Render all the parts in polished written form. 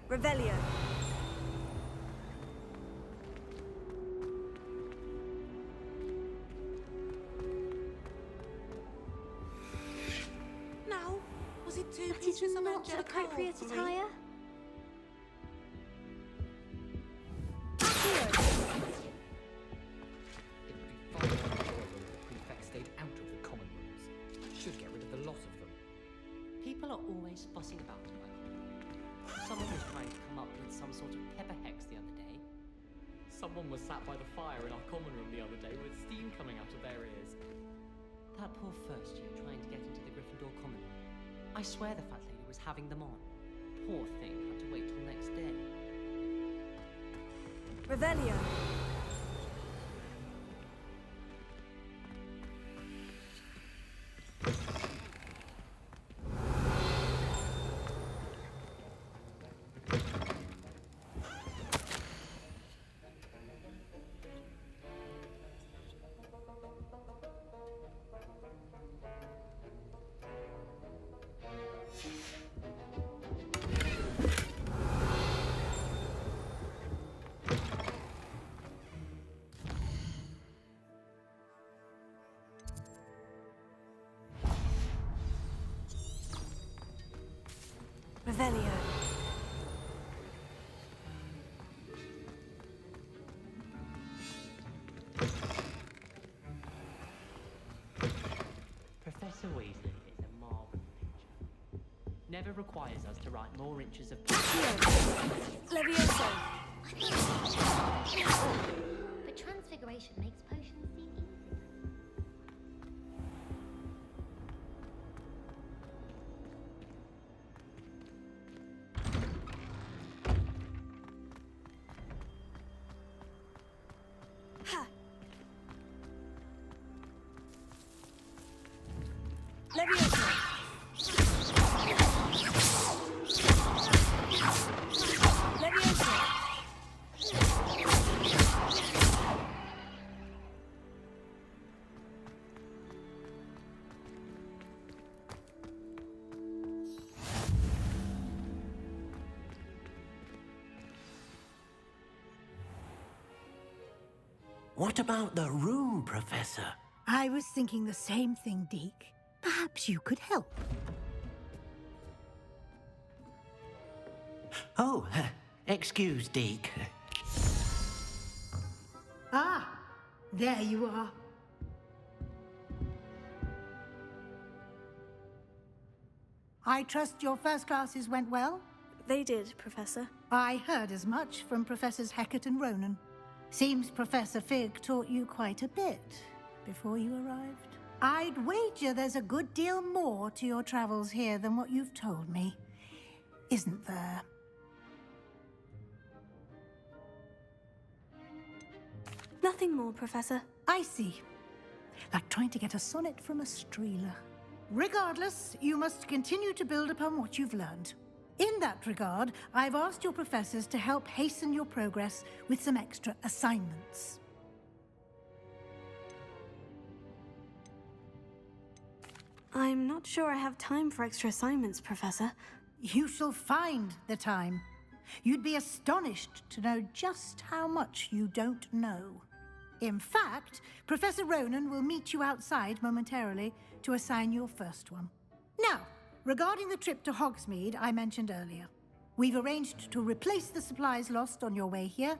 Revelio. Now, was it two That is pieces of not angelical appropriate three? attire. It would be far more enjoyable if the prefect stayed out of the common rooms. Should get rid of the lot of them. People are always fussing about it, Michael. Someone was trying to come up with some sort of pepper hex the other day. Someone was sat by the fire in our common room the other day with steam coming out of their ears. That poor first year trying to get into the Gryffindor common room. I swear the fat lady was having them on. Poor thing had to wait till next day. Revelio. Revelio. Professor Weasley is a marvelous teacher. Never requires us to write more inches of Levioso. But transfiguration makes potions seem easy. Ha. Levioso. Levioso. What about the room, Professor? I was thinking the same thing, Deke. Perhaps you could help. Oh, excuse, Deke. Ah, there you are. I trust your first classes went well? They did, Professor. I heard as much from Professors Hecat and Ronan. Seems Professor Fig taught you quite a bit before you arrived. I'd wager there's a good deal more to your travels here than what you've told me. Isn't there? Nothing more, Professor. I see. Like trying to get a sonnet from a streeler. Regardless, you must continue to build upon what you've learned. In that regard, I've asked your professors to help hasten your progress with some extra assignments. I'm not sure I have time for extra assignments, Professor. You shall find the time. You'd be astonished to know just how much you don't know. In fact, Professor Ronan will meet you outside momentarily to assign your first one. Now, regarding the trip to Hogsmeade I mentioned earlier, we've arranged to replace the supplies lost on your way here,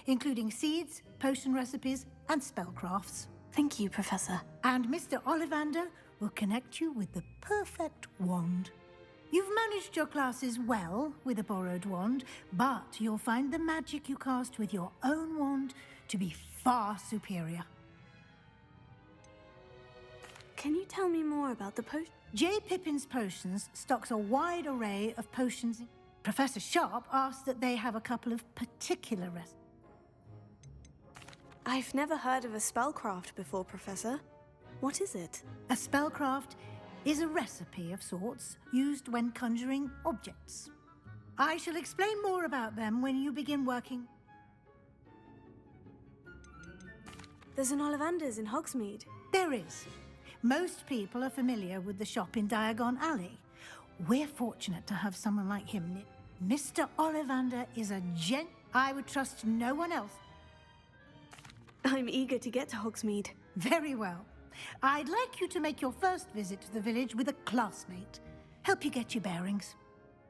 including seeds, potion recipes, and spellcrafts. Thank you, Professor. And Mr. Ollivander will connect you with the perfect wand. You've managed your classes well with a borrowed wand, but you'll find the magic you cast with your own wand to be far superior. Can you tell me more about the potion? J. Pippin's Potions stocks a wide array of potions. Professor Sharp asked that they have a couple of particular recipes. I've never heard of a spellcraft before, Professor. What is it? A spellcraft is a recipe of sorts used when conjuring objects. I shall explain more about them when you begin working. There's an Ollivander's in Hogsmeade. There is. Most people are familiar with the shop in Diagon Alley. We're fortunate to have someone like him. Mr. Ollivander is a gent. I would trust no one else. I'm eager to get to Hogsmeade. Very well. I'd like you to make your first visit to the village with a classmate. Help you get your bearings.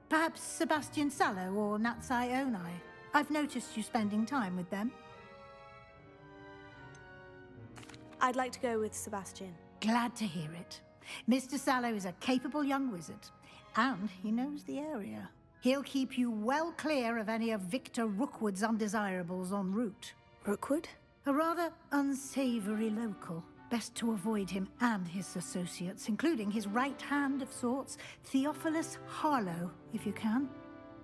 Perhaps Sebastian Sallow or Natsai Onai. I've noticed you spending time with them. I'd like to go with Sebastian. Glad to hear it. Mr. Sallow is a capable young wizard, and he knows the area. He'll keep you well clear of any of Victor Rookwood's undesirables en route. Rookwood? A rather unsavory local. Best to avoid him and his associates, including his right hand of sorts, Theophilus Harlow, if you can.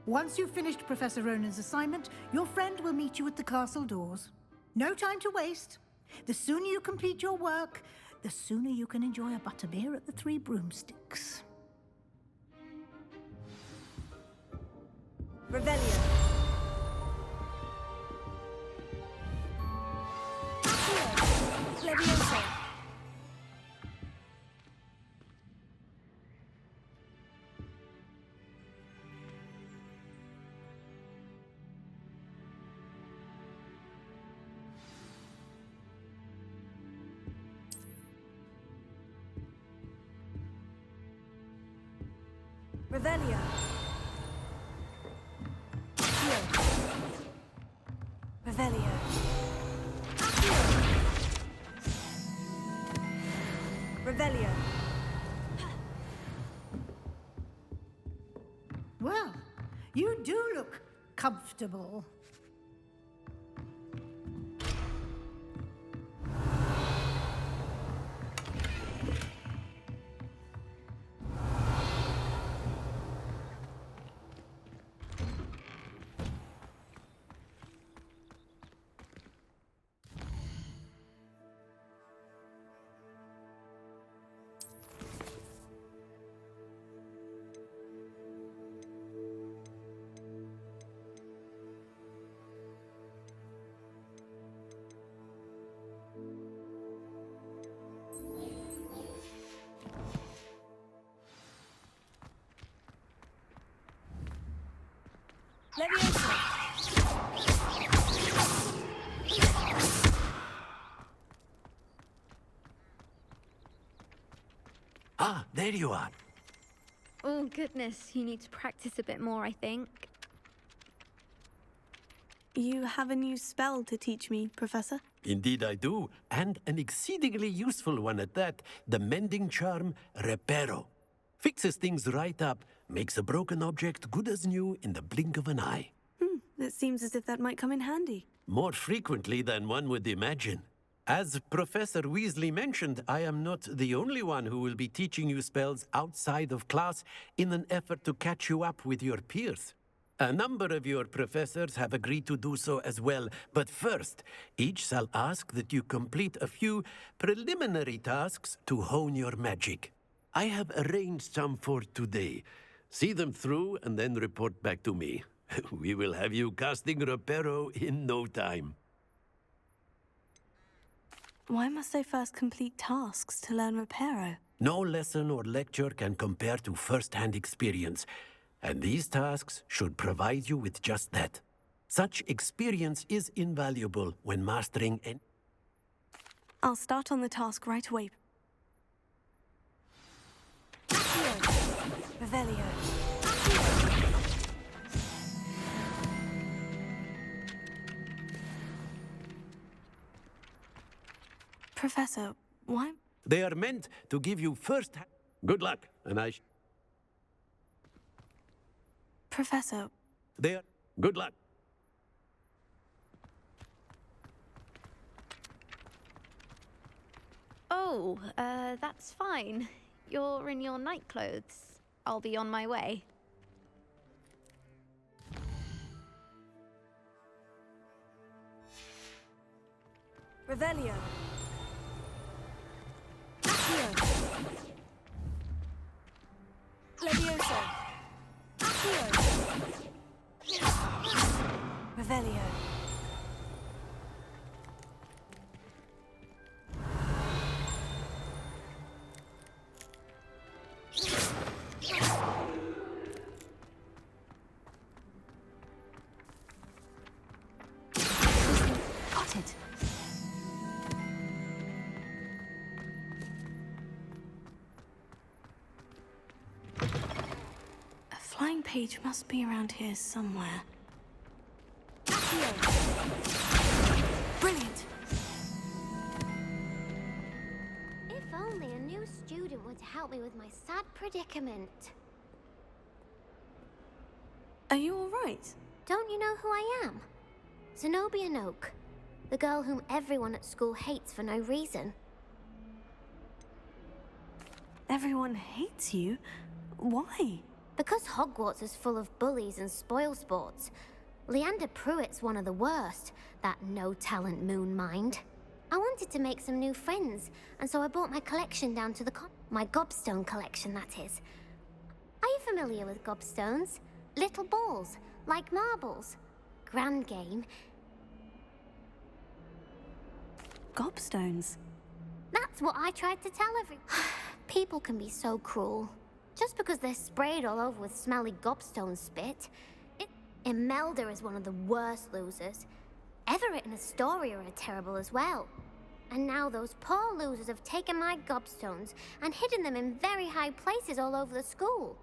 Once you've finished Professor Ronan's assignment, your friend will meet you at the castle doors. No time to waste. The sooner you complete your work, the sooner you can enjoy a butterbeer at the Three Broomsticks. Revelio. Levioso. Revelio. Revelio. Revelio. Well, you do look comfortable. Levioso. Ah, there you are. Oh, goodness. You need to practice a bit more, I think. You have a new spell to teach me, Professor? Indeed I do, and an exceedingly useful one at that. The mending charm, Reparo. Fixes things right up, makes a broken object good as new in the blink of an eye. It seems as if that might come in handy. More frequently than one would imagine. As Professor Weasley mentioned, I am not the only one who will be teaching you spells outside of class in an effort to catch you up with your peers. A number of your professors have agreed to do so as well, but first, each shall ask that you complete a few preliminary tasks to hone your magic. I have arranged some for today. See them through and then report back to me. We will have you casting Reparo in no time. Why must I first complete tasks to learn Reparo? No lesson or lecture can compare to first-hand experience, and these tasks should provide you with just that. Such experience is invaluable when mastering an... I'll start on the task right away. Revelio. Professor, why? They are meant to give you first... Good luck, and Professor, They are... Good luck. Oh, that's fine. You're in your night clothes. I'll be on my way. Revelio. Levioso. Revelio. Noted. A flying page must be around here somewhere. Brilliant! If only a new student would help me with my sad predicament. Are you all right? Don't you know who I am? Zenobia Noak, the girl whom everyone at school hates for no reason. Everyone hates you? Why? Because Hogwarts is full of bullies and spoilsports. Leander Pruitt's one of the worst, that no-talent moon mind. I wanted to make some new friends, and so I brought my collection down to the my gobstone collection, that is. Are you familiar with gobstones? Little balls, like marbles. Grand game. Gobstones? That's what I tried to tell People can be so cruel. Just because they're sprayed all over with smelly gobstone spit. Imelda is one of the worst losers. Everett and Astoria are terrible as well. And now those poor losers have taken my gobstones and hidden them in very high places all over the school.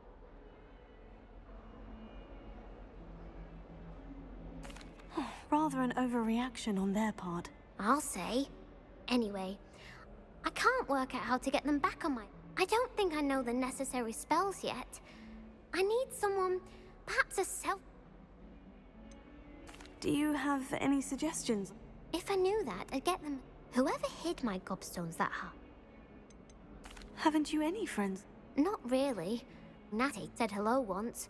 Rather an overreaction on their part. I'll say. Anyway, I can't work out how to get them back on my... I don't think I know the necessary spells yet. I need someone, perhaps a self... Do you have any suggestions? If I knew that, I'd get them... Whoever hid my gobstones that hard. Haven't you any friends? Not really. Natty said hello once.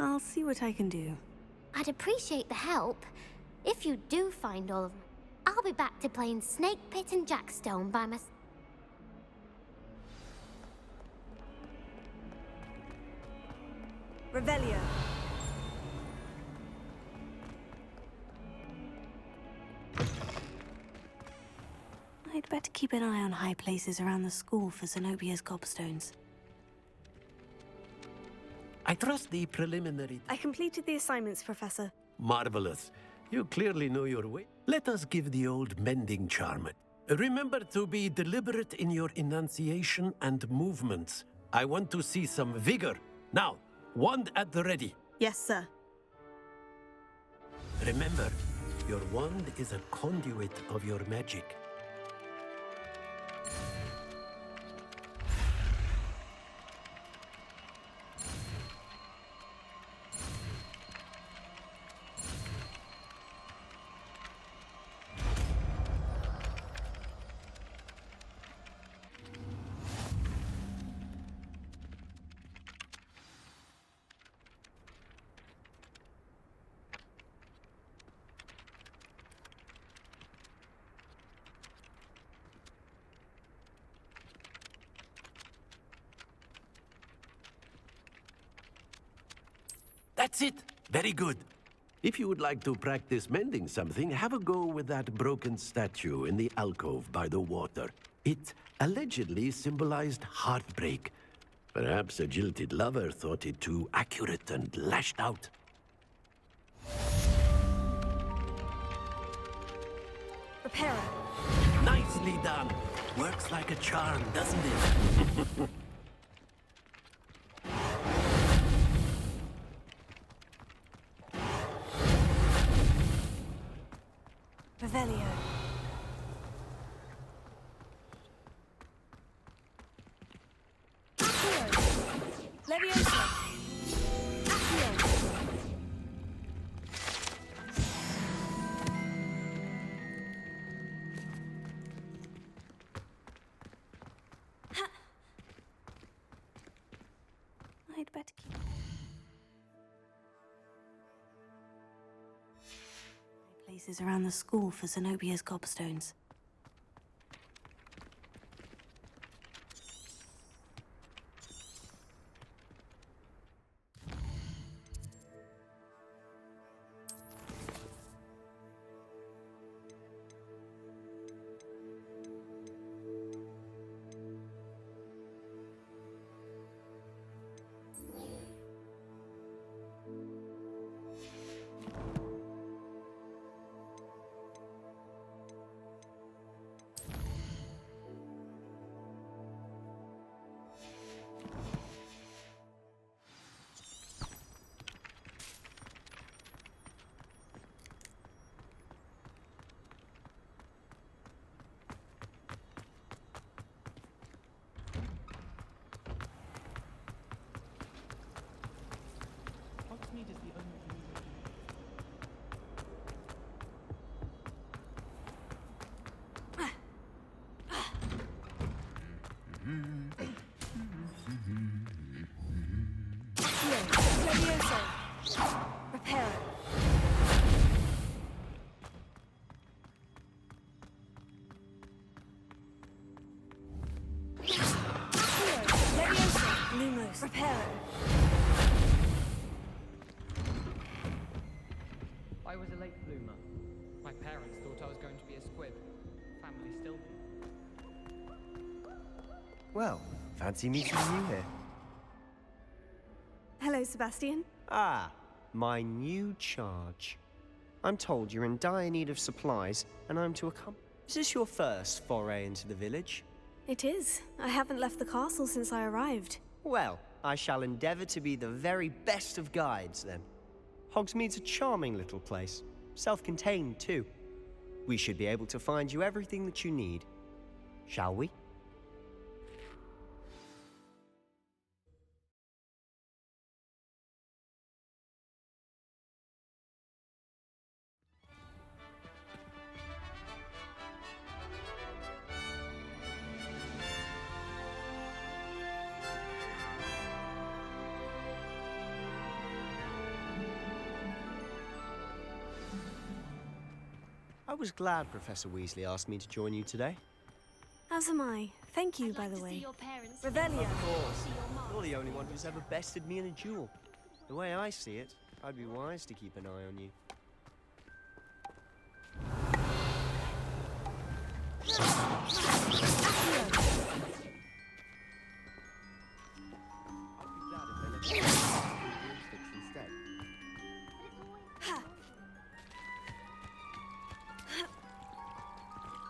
I'll see what I can do. I'd appreciate the help. If you do find all of them, I'll be back to playing Snake Pit and Jackstone by myself. Revelio. I'd better keep an eye on high places around the school for Zenobia's gobstones. I trust the preliminary... I completed the assignments, Professor. Marvelous. You clearly know your way. Let us give the old mending charm. Remember to be deliberate in your enunciation and movements. I want to see some vigor. Now, wand at the ready. Yes, sir. Remember, your wand is a conduit of your magic. That's it. Very good. If you would like to practice mending something, have a go with that broken statue in the alcove by the water. It allegedly symbolized heartbreak. Perhaps a jilted lover thought it too accurate and lashed out. Reparo. Nicely done. Works like a charm, doesn't it? Revelio. Leviosa. I'd better keep... places around the school for Zenobia's gobstones. late bloomer. My parents thought I was going to be a squib. Family still do. Well, fancy meeting you here. Hello, Sebastian. Ah, my new charge. I'm told you're in dire need of supplies, and I'm to accompany. Is this your first foray into the village? It is. I haven't left the castle since I arrived. Well, I shall endeavor to be the very best of guides, then. Hogsmeade's a charming little place. Self-contained, too. We should be able to find you everything that you need. Shall we? I was glad Professor Weasley asked me to join you today. As am I. Thank you, by the way. Revelio. Of course. You're the only one who's ever bested me in a duel. The way I see it, I'd be wise to keep an eye on you. I'd be glad if they let me use broomsticks instead.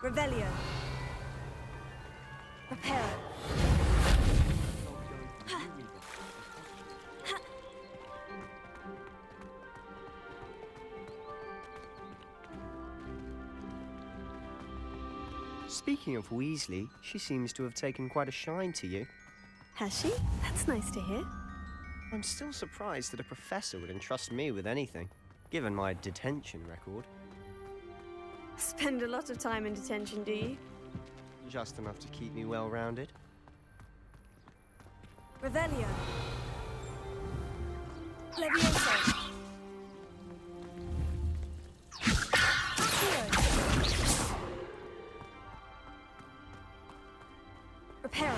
Revelio. Prepare. Speaking of Weasley, she seems to have taken quite a shine to you. Has she? That's nice to hear. I'm still surprised that a professor would entrust me with anything, given my detention record. Spend a lot of time in detention, do you? Just enough to keep me well-rounded. Revelio. Levioso. Reparo.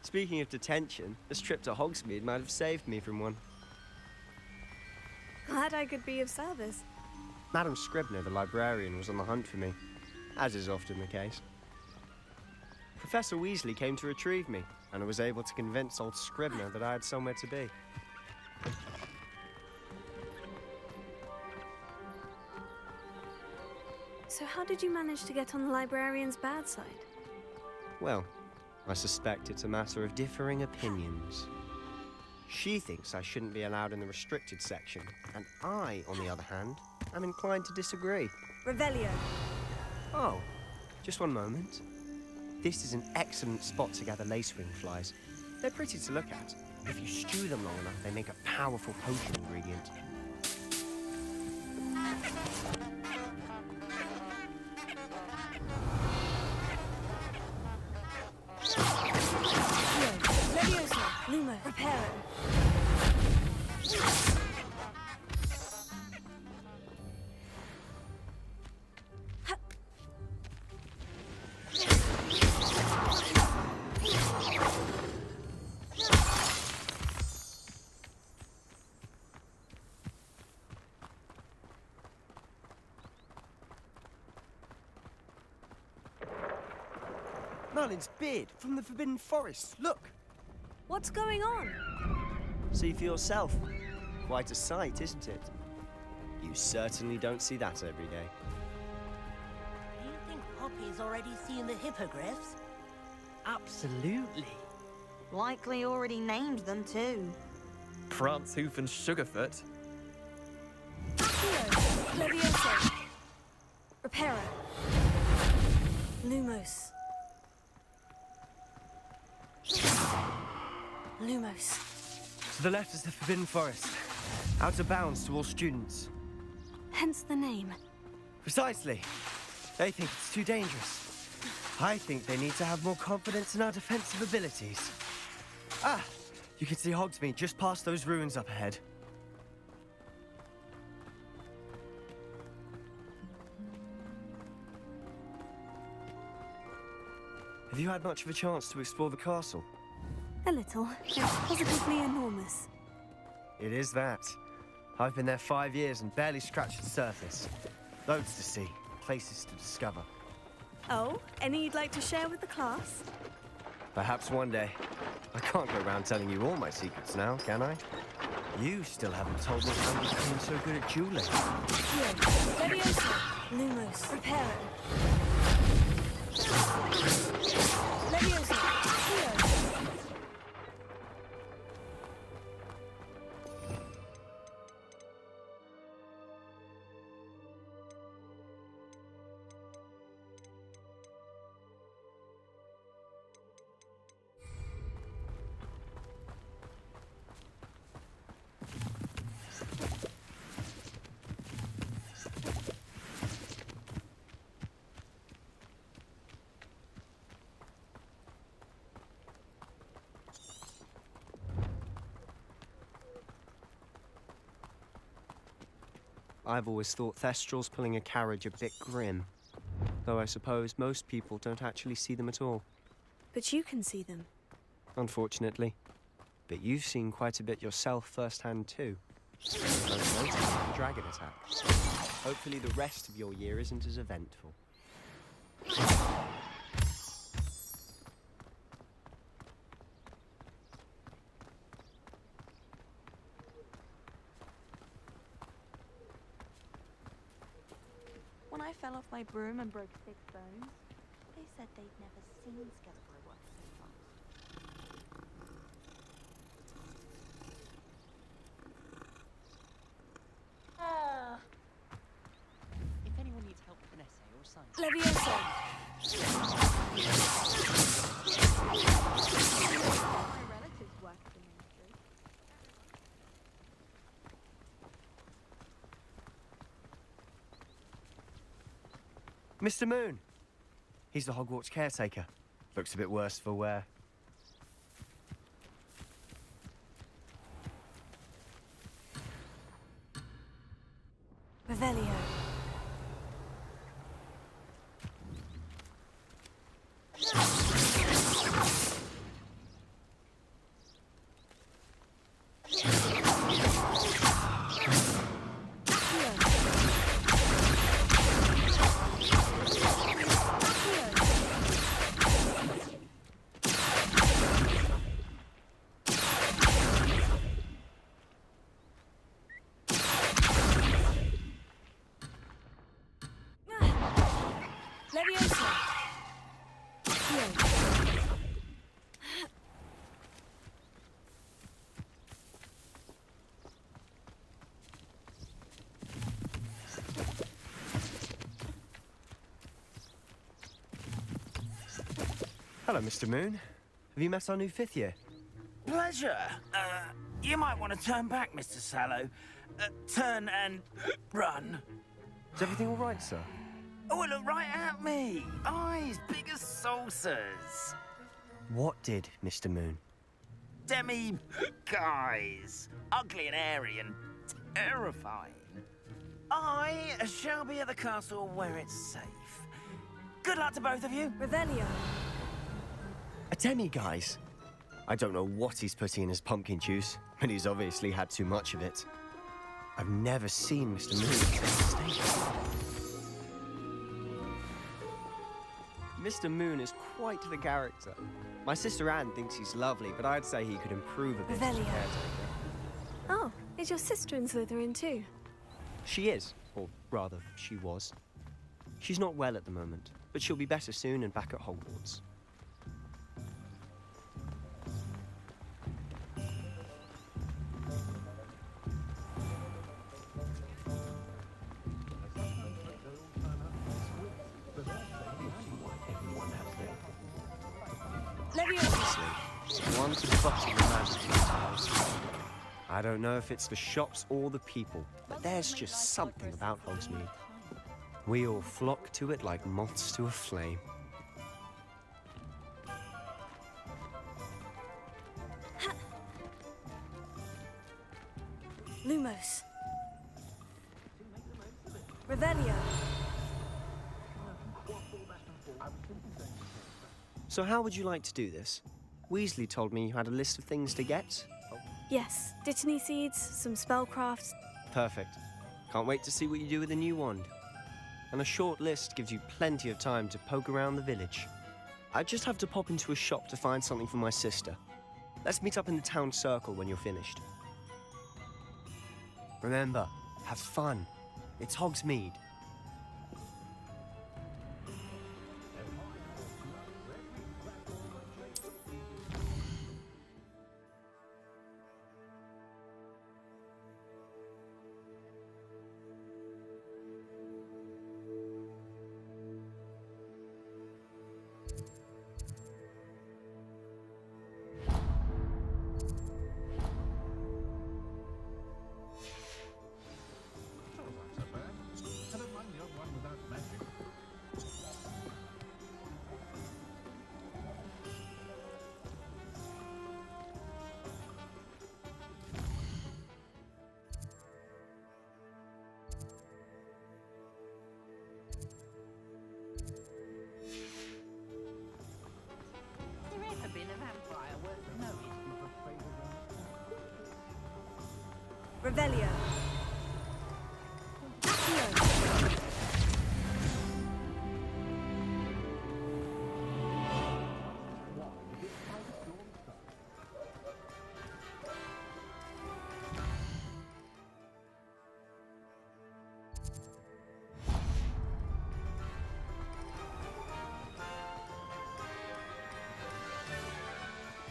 Speaking of detention, this trip to Hogsmeade might have saved me from one. Glad I could be of service. Madam Scribner, the librarian, was on the hunt for me, as is often the case. Professor Weasley came to retrieve me, and I was able to convince old Scribner that I had somewhere to be. So how did you manage to get on the librarian's bad side? Well, I suspect it's a matter of differing opinions. She thinks I shouldn't be allowed in the restricted section, and I, on the other hand, am inclined to disagree. Revelio. Oh, just one moment. This is an excellent spot to gather lacewing flies. They're pretty to look at. If you stew them long enough, they make a powerful potion ingredient. Levioso. Lumo. Reparo. Merlin's beard from the Forbidden Forest. Look! What's going on? See for yourself. Quite a sight, isn't it? You certainly don't see that every day. Do you think Poppy's already seen the hippogriffs? Absolutely. Likely already named them too. Prance, Hoof, and Sugarfoot. Levioso. Reparo. Lumos. Lumos. To the left is the Forbidden Forest. Out of bounds to all students. Hence the name. Precisely. They think it's too dangerous. I think they need to have more confidence in our defensive abilities. Ah! You can see Hogsmeade just past those ruins up ahead. Have you had much of a chance to explore the castle? A little. It's positively enormous. It is that. I've been there 5 years and barely scratched the surface. Loads to see, places to discover. Oh, any you'd like to share with the class? Perhaps one day. I can't go around telling you all my secrets now, can I? You still haven't told me how you became so good at dueling. Leviosa, Lumos, Reparo. Leviosa, Theo. I've always thought Thestrals pulling a carriage a bit grim. Though I suppose most people don't actually see them at all. But you can see them. Unfortunately. But you've seen quite a bit yourself firsthand too. Most notably, the dragon attack. Hopefully the rest of your year isn't as eventful. When I fell off my broom and broke 6 bones, they said they'd never seen Scarecrow work so fast. If anyone needs help with an essay or a science... Leviosa. My relatives work at the ministry. Mr. Moon! He's the Hogwarts caretaker. Looks a bit worse for wear. Revelio. Leviosa. Hello, Mr. Moon. Have you met our new 5th year? Pleasure. You might want to turn back, Mr. Sallow. Turn and run. Is everything all right, sir? Oh, look right at me. Eyes big as saucers. What did, Mr. Moon? Guys. Ugly and hairy and terrifying. I shall be at the castle where it's safe. Good luck to both of you. Revelio. A demi-guise? I don't know what he's putting in his pumpkin juice, but he's obviously had too much of it. I've never seen Mr. Moon in such a state. Mr. Moon is quite the character. My sister Anne thinks he's lovely, but I'd say he could improve a bit as a Revelio. caretaker. Oh, is your sister in Slytherin too? She is, or rather, she was. She's not well at the moment, but she'll be better soon and back at Hogwarts. Leviosa. One to the bottom of the mountain. I don't know if it's the shops or the people, but there's just something about Hogsmeade. We all flock to it like moths to a flame. Lumos. Revelio. So how would you like to do this? Weasley told me you had a list of things to get. Yes, Dittany seeds, some spellcrafts. Perfect. Can't wait to see what you do with the new wand. And a short list gives you plenty of time to poke around the village. I just have to pop into a shop to find something for my sister. Let's meet up in the town circle when you're finished. Remember, have fun. It's Hogsmeade. There ever been a vampire worth knowing? Revelio.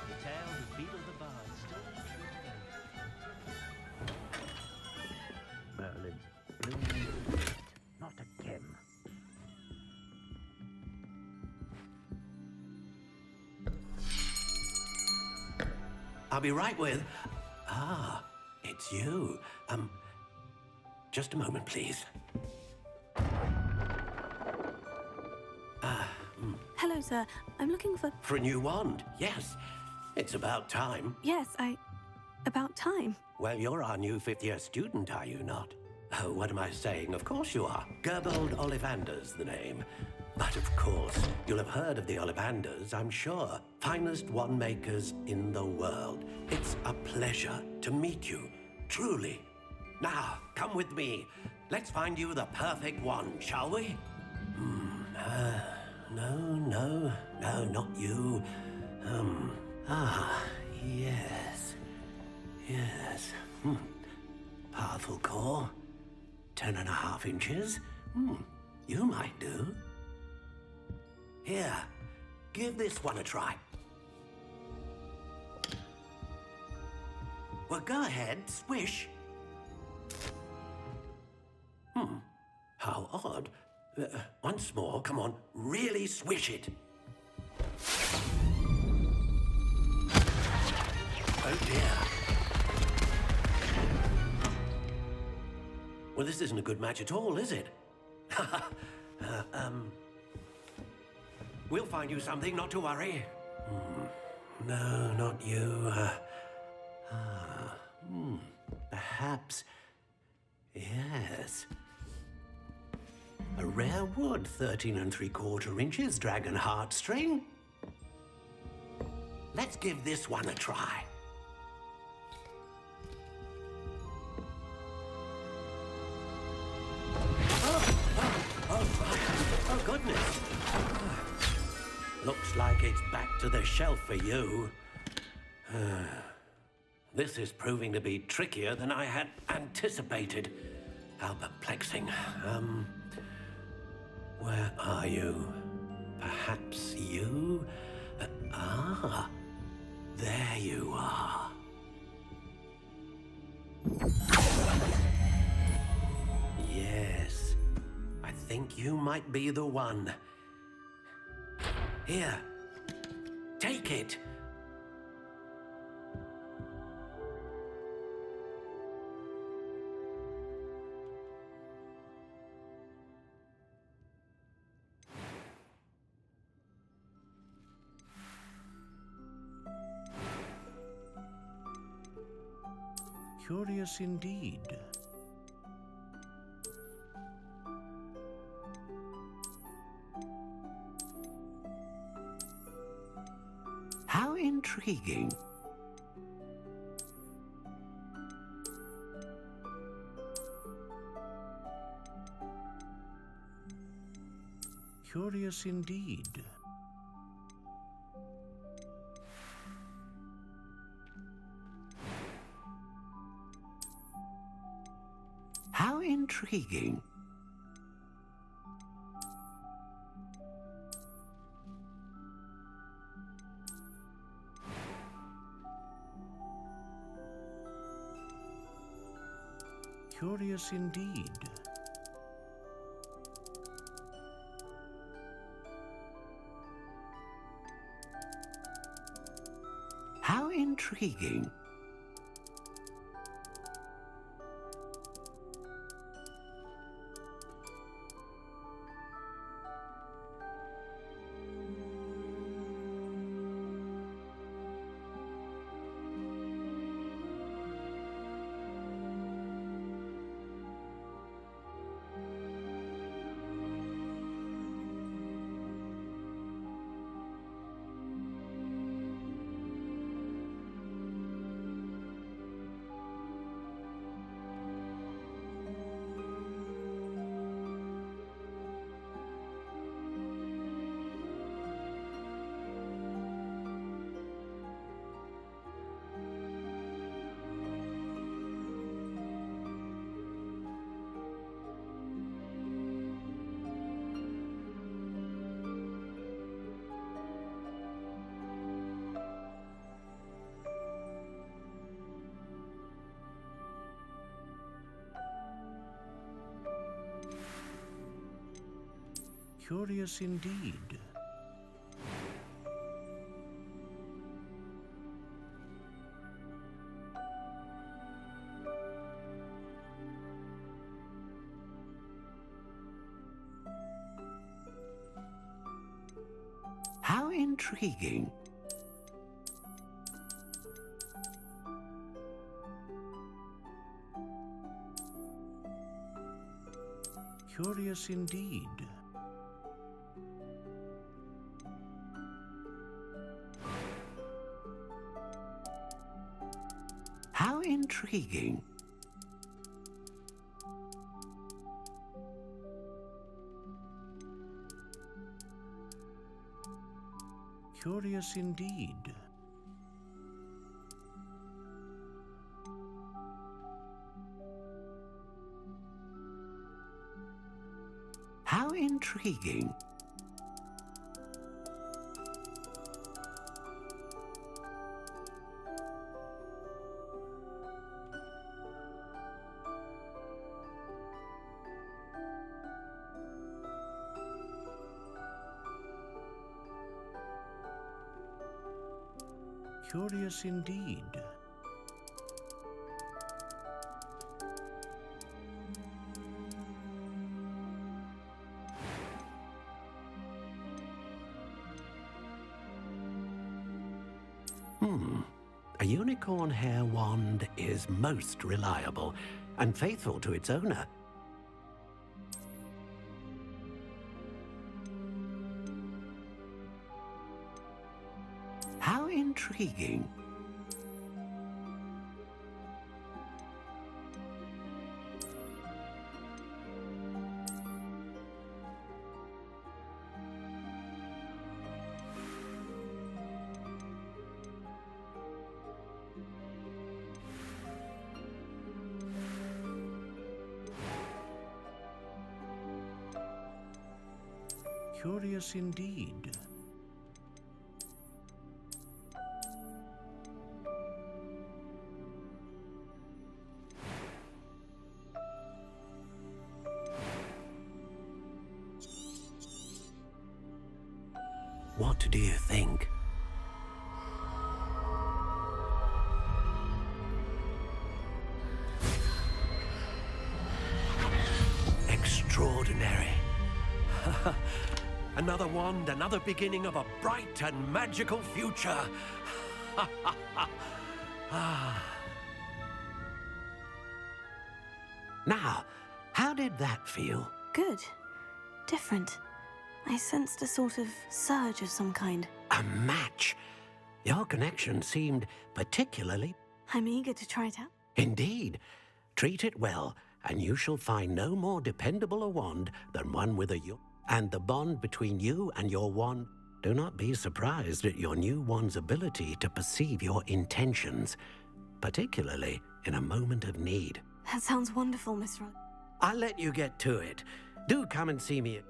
The tales of Beetle the Bard still ring true today. Merlin's blue, not again. I'll be right with... Ah, it's you. Just a moment, please. Hello, sir. I'm looking for... For a new wand, yes. It's about time. Yes, about time. Well, you're our new fifth-year student, are you not? Oh, what am I saying? Of course you are. Gerbold Ollivander's the name. But of course, you'll have heard of the Ollivanders, I'm sure. Finest wand makers in the world. It's a pleasure to meet you, truly. Now, come with me. Let's find you the perfect wand, shall we? No, not you. Yes. Powerful core. 10.5 inches. You might do. Here, give this one a try. Well, go ahead, swish. How odd. Once more, come on, really swish it. Oh dear. Well, this isn't a good match at all, is it? We'll find you something, not to worry. No, not you. Perhaps. Yes. A rare wood, 13 3/4 inches, dragon heartstring. Let's give this one a try. Oh, goodness. Looks like it's back to the shelf for you. This is proving to be trickier than I had anticipated. How perplexing. Where are you? Perhaps you? There you are. Yes, I think you might be the one. Here, take it. Curious indeed. intriguing. Curious indeed. How intriguing. Curious indeed. How intriguing. Curious indeed. How intriguing. Curious indeed. How intriguing. Curious indeed. How intriguing. Curious indeed. A unicorn hair wand is most reliable and faithful to its owner. How intriguing. Curious indeed. What do you think? Extraordinary. Another wand, another beginning of a bright and magical future. Now, how did that feel? Good. Different. I sensed a sort of surge of some kind. A match. Your connection seemed particularly... I'm eager to try it out. Indeed. Treat it well, and you shall find no more dependable a wand than one with a and the bond between you and your wand. Do not be surprised at your new wand's ability to perceive your intentions, particularly in a moment of need. That sounds wonderful, Miss Rod. I'll let you get to it. Do come and see me.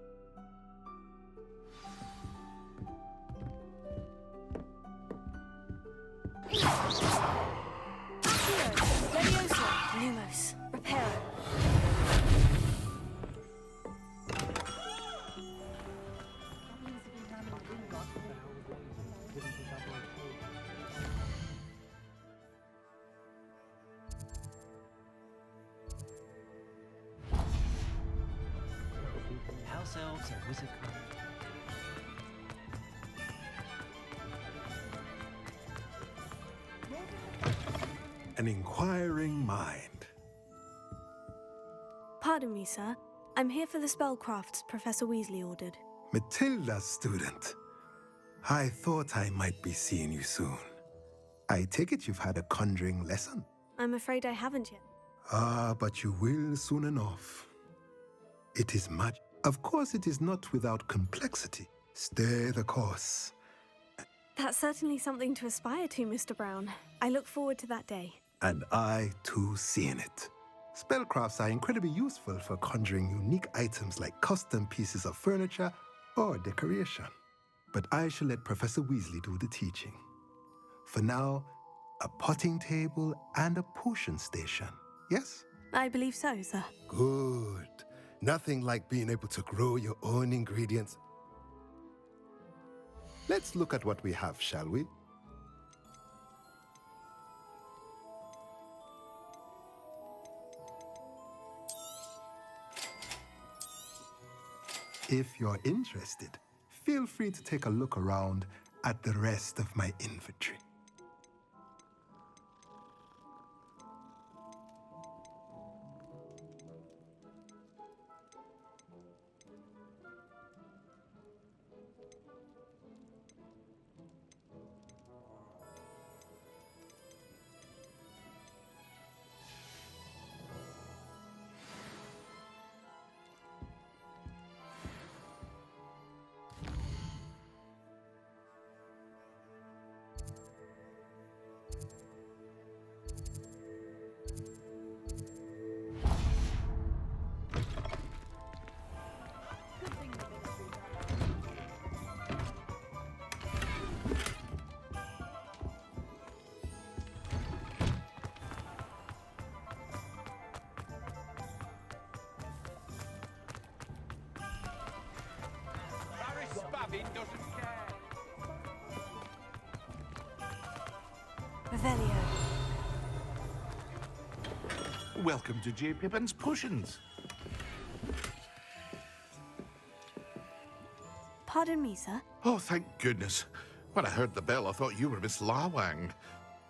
Leviosa, Lumos, Reparo. House elves and wizard craft. An inquiring mind. Pardon me, sir. I'm here for the spellcrafts Professor Weasley ordered. Matilda's student. I thought I might be seeing you soon. I take it you've had a conjuring lesson? I'm afraid I haven't yet. Ah, but you will soon enough. It is much. Of course, it is not without complexity. Stay the course. That's certainly something to aspire to, Mr. Brown. I look forward to that day. And I, too, seeing it. Spellcrafts are incredibly useful for conjuring unique items like custom pieces of furniture or decoration. But I shall let Professor Weasley do the teaching. For now, a potting table and a potion station, yes? I believe so, sir. Good. Nothing like being able to grow your own ingredients. Let's look at what we have, shall we? If you're interested, feel free to take a look around at the rest of my inventory. Revelio. Welcome to J. Pippin's Potions. Pardon me, sir. Oh, thank goodness. When I heard the bell, I thought you were Miss Lawang.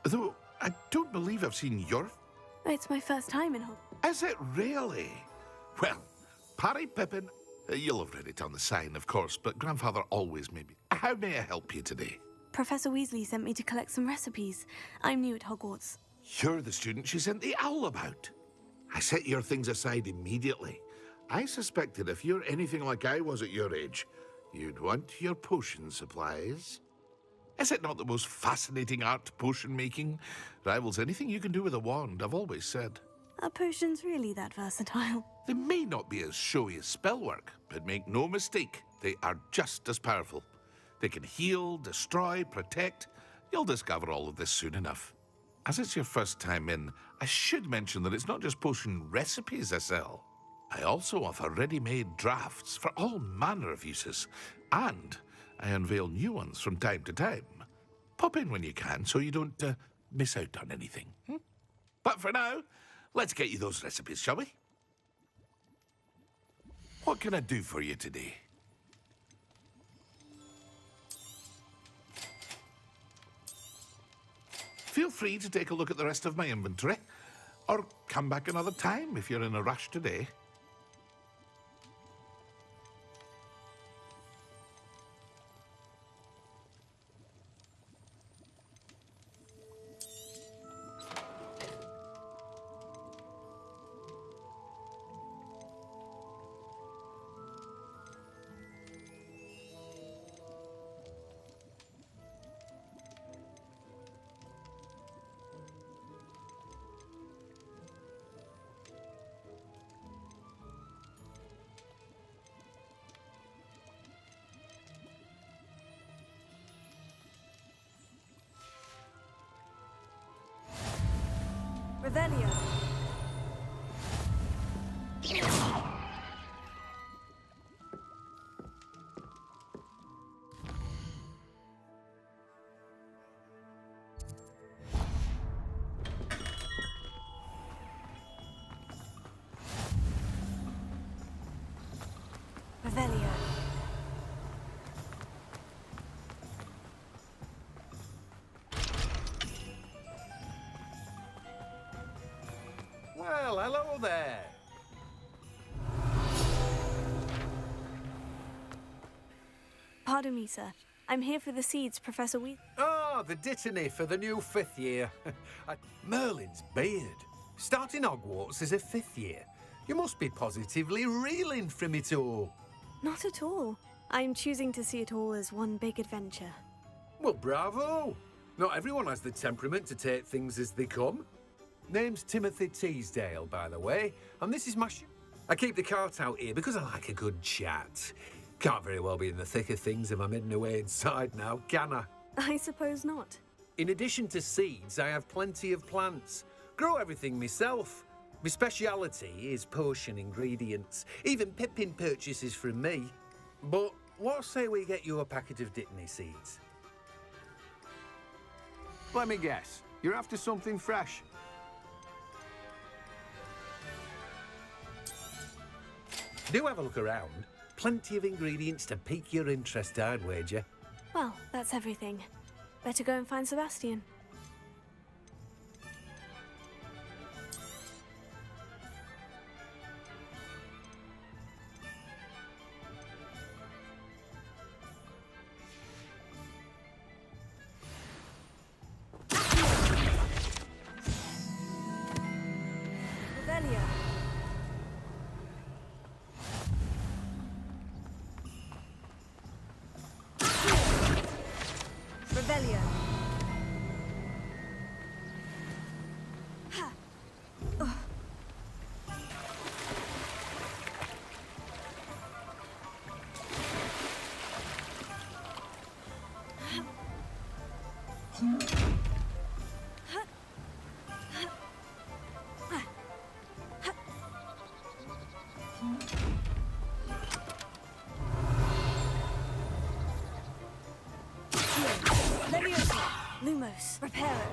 Though, I don't believe I've seen your... It's my first time in Hogwarts. Is it really? Well, Parry Pippin... you'll have read it on the sign, of course, but Grandfather always made me... How may I help you today? Professor Weasley sent me to collect some recipes. I'm new at Hogwarts. You're the student she sent the owl about. I set your things aside immediately. I suspected if you're anything like I was at your age, you'd want your potion supplies. Is it not the most fascinating art, potion making? Rivals anything you can do with a wand, I've always said. Are potions really that versatile? They may not be as showy as spellwork, but make no mistake, they are just as powerful. They can heal, destroy, protect. You'll discover all of this soon enough. As it's your first time in, I should mention that it's not just potion recipes I sell. I also offer ready-made drafts for all manner of uses, and I unveil new ones from time to time. Pop in when you can so you don't miss out on anything. But for now, let's get you those recipes, shall we? What can I do for you today? Feel free to take a look at the rest of my inventory, or come back another time if you're in a rush today. Revelio. Revelio. Well, hello there. Pardon me, sir. I'm here for the seeds, Professor Weasley. Oh, the dittany for the new 5th year. Merlin's beard. Starting Hogwarts as a 5th year. You must be positively reeling from it all. Not at all. I'm choosing to see it all as one big adventure. Well, bravo. Not everyone has the temperament to take things as they come. Name's Timothy Teasdale, by the way, and this is my I keep the cart out here because I like a good chat. Can't very well be in the thick of things if I'm hidden away inside now, can I? I suppose not. In addition to seeds, I have plenty of plants. Grow everything myself. My speciality is potion ingredients. Even Pippin purchases from me. But what say we get you a packet of Dittany seeds? Let me guess. You're after something fresh. Do have a look around. Plenty of ingredients to pique your interest, I'd wager. Well, that's everything. Better go and find Sebastian. Revelio. Revelio. Ha. Leviosa. Lumos. Reparo.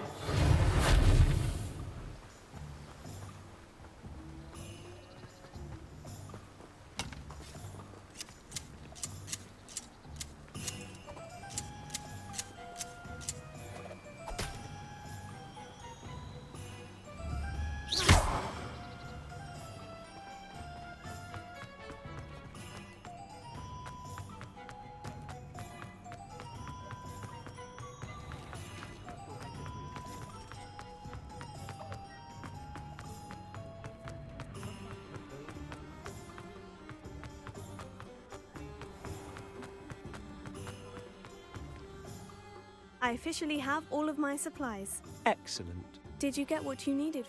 I officially have all of my supplies. Excellent. Did you get what you needed?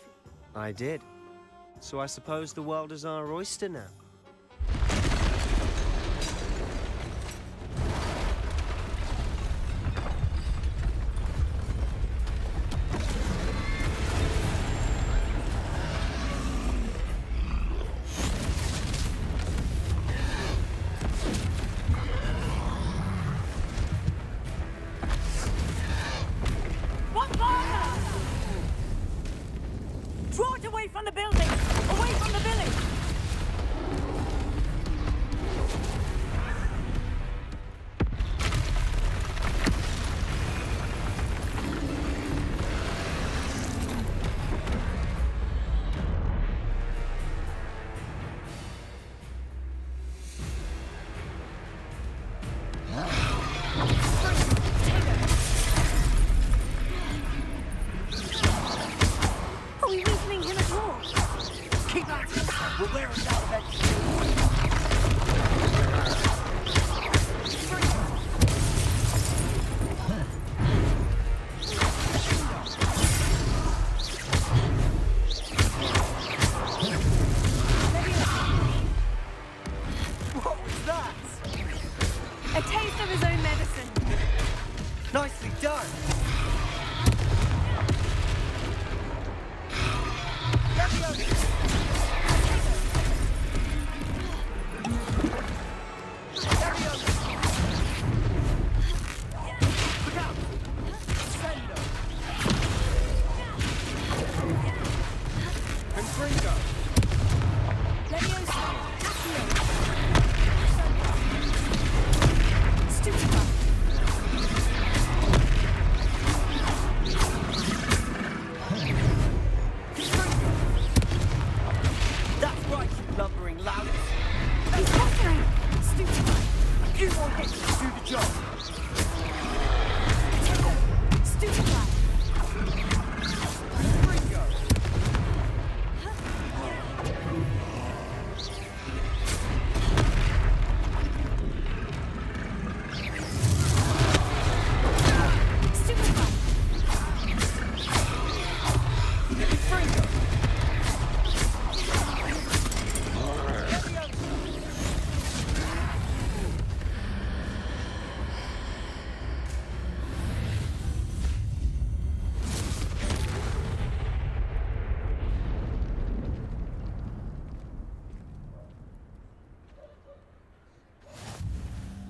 I did. So I suppose the world is our oyster now. Draw it away from the building! Away from the village! Are we weakening him at all? Keep at it! We'll wear him down eventually. What was that? A taste of his own medicine. Nicely done. That's right, you lumbering lout. He's buffering! A few more hits to do the job. Stupefy!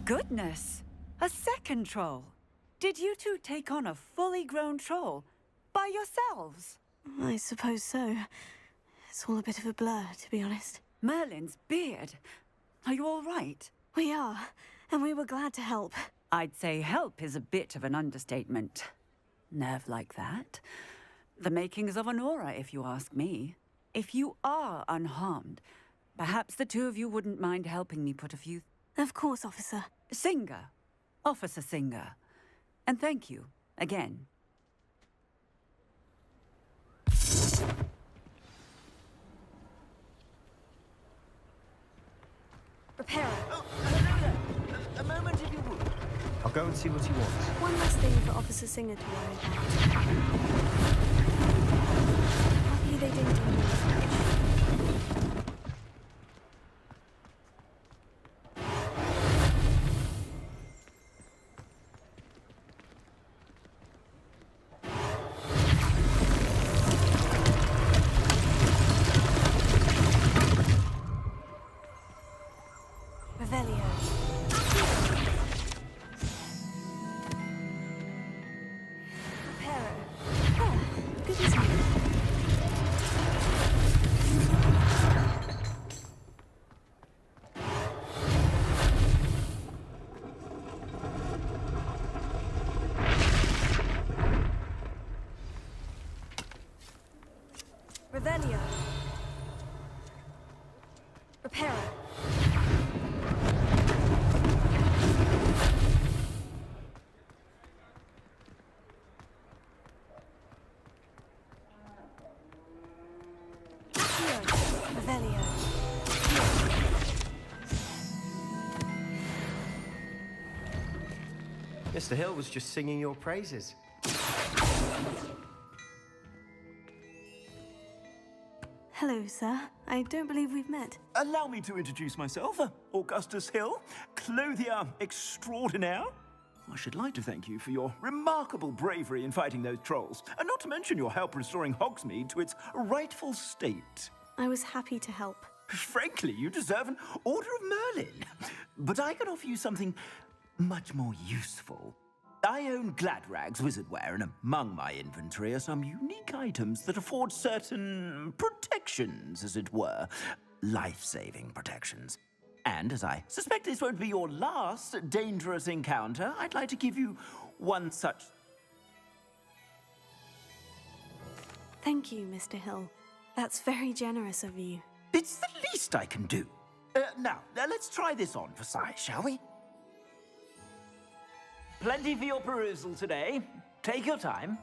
Goodness! A second troll! Did you two take on a fully grown troll by yourselves? I suppose so. It's all a bit of a blur, to be honest. Merlin's beard. Are you all right? We are, and we were glad to help. I'd say help is a bit of an understatement. Nerve like that. The makings of an aura, if you ask me. If you are unharmed, perhaps the two of you wouldn't mind helping me put a few... Of course, officer. Singer. Officer Singer. And thank you, again. Repairer. Oh, hello there. A moment, if you would. I'll go and see what he wants. One last thing for Officer Singer to worry about. Lucky they didn't do anything. Revelio. Repairer. Revelio. Mr. Hill was just singing your praises. Hello, sir. I don't believe we've met. Allow me to introduce myself, Augustus Hill, clothier extraordinaire. I should like to thank you for your remarkable bravery in fighting those trolls, and not to mention your help restoring Hogsmeade to its rightful state. I was happy to help. Frankly, you deserve an Order of Merlin. But I can offer you something much more useful. I own Gladrag's wizardware, and among my inventory are some unique items that afford certain protections, as it were. Life-saving protections. And as I suspect this won't be your last dangerous encounter, I'd like to give you one such... Thank you, Mr. Hill. That's very generous of you. It's the least I can do. Now, let's try this on for size, shall we? Plenty for your perusal today. Take your time.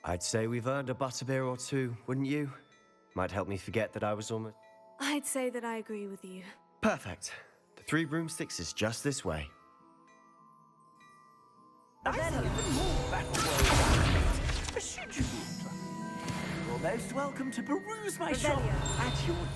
I'd say we've earned a butterbeer or two, wouldn't you? Might help me forget that I was almost... I'd say that I agree with you. Perfect. The Three Broomsticks is just this way. You're most welcome to peruse my shop at your leisure.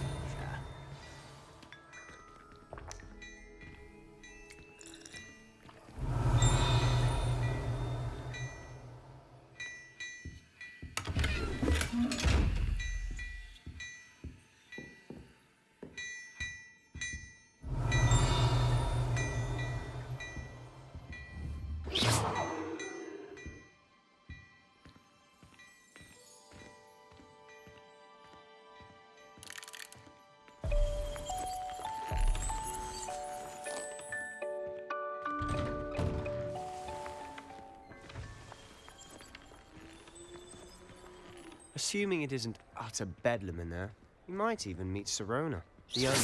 Assuming it isn't utter bedlam in there, you might even meet Sirona, the owner.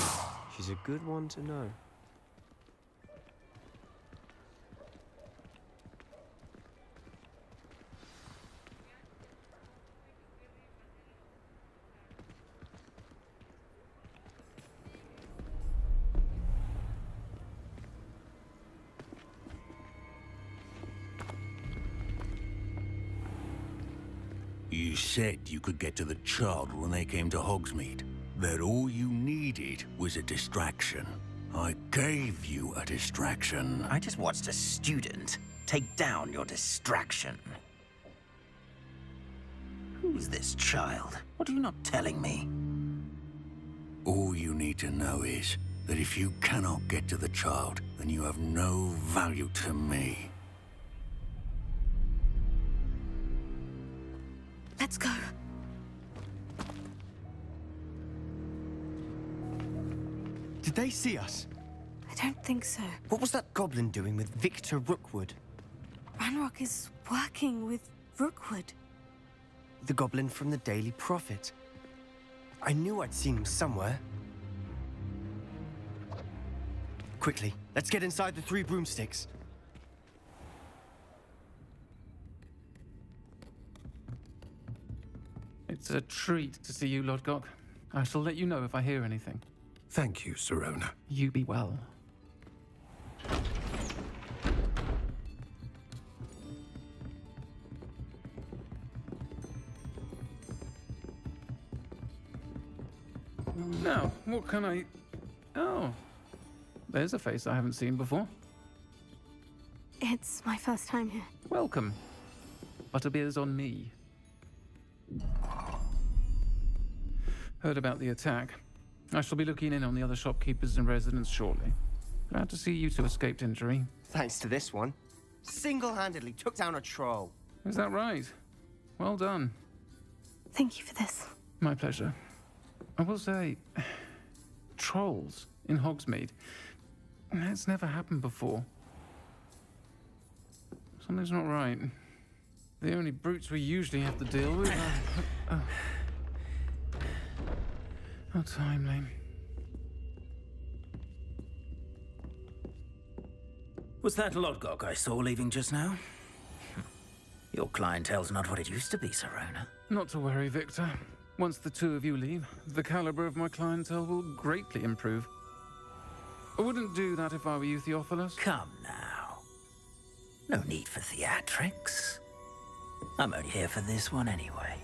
She's a good one to know. You said you could get to the child when they came to Hogsmeade. That all you needed was a distraction. I gave you a distraction. I just watched a student take down your distraction. Who's this child? What are you not telling me? All you need to know is that if you cannot get to the child, then you have no value to me. Let's go. Did they see us? I don't think so. What was that goblin doing with Victor Rookwood? Ranrock is working with Rookwood. The goblin from the Daily Prophet. I knew I'd seen him somewhere. Quickly, let's get inside the Three Broomsticks. It's a treat to see you, Lodgok. I shall let you know if I hear anything. Thank you, Sirona. You be well. Now, what can I... Oh, there's a face I haven't seen before. It's my first time here. Welcome. Butterbeer's on me. Heard about the attack. I shall be looking in on the other shopkeepers and residents shortly. Glad to see you two escaped injury. Thanks to this one. Single-handedly took down a troll. Is that right? Well done. Thank you for this. My pleasure. I will say, trolls in Hogsmeade. That's never happened before. Something's not right. The only brutes we usually have to deal with are... How timely. Was that Lodgok I saw leaving just now? Your clientele's not what it used to be, Sirona. Not to worry, Victor. Once the two of you leave, the caliber of my clientele will greatly improve. I wouldn't do that if I were you, Theophilus. Come now. No need for theatrics. I'm only here for this one anyway.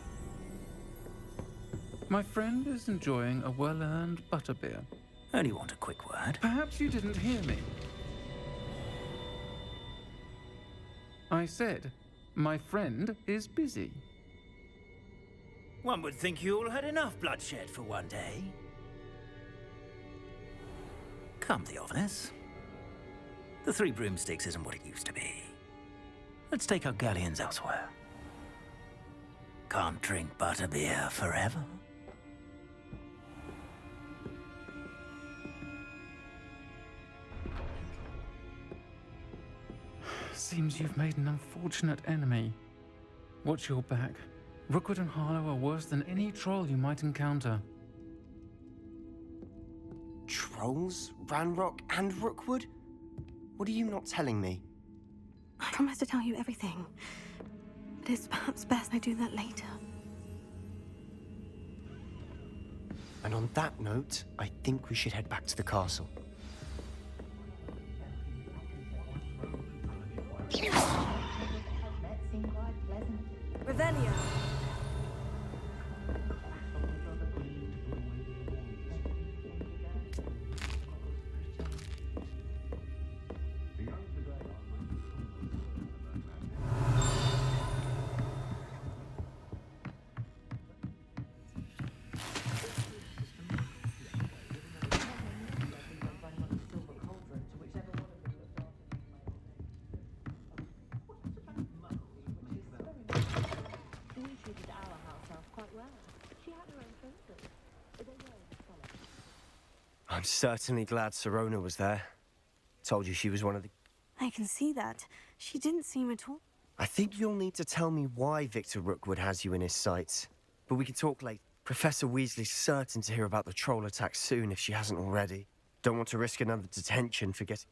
My friend is enjoying a well-earned butterbeer. Only want a quick word. Perhaps you didn't hear me. I said, my friend is busy. One would think you all had enough bloodshed for one day. Come, Theophilus. The Three Broomsticks isn't what it used to be. Let's take our galleons elsewhere. Can't drink butterbeer forever. Seems you've made an unfortunate enemy. Watch your back. Rookwood and Harlow are worse than any troll you might encounter. Trolls? Ranrock and Rookwood? What are you not telling me? I promise to tell you everything. But it's perhaps best I do that later. And on that note, I think we should head back to the castle. Revelio. I'm certainly glad Sirona was there. Told you she was one of the... I can see that. She didn't seem at all. I think you'll need to tell me why Victor Rookwood has you in his sights. But we can talk later. Professor Weasley's certain to hear about the troll attack soon if she hasn't already. Don't want to risk another detention for getting...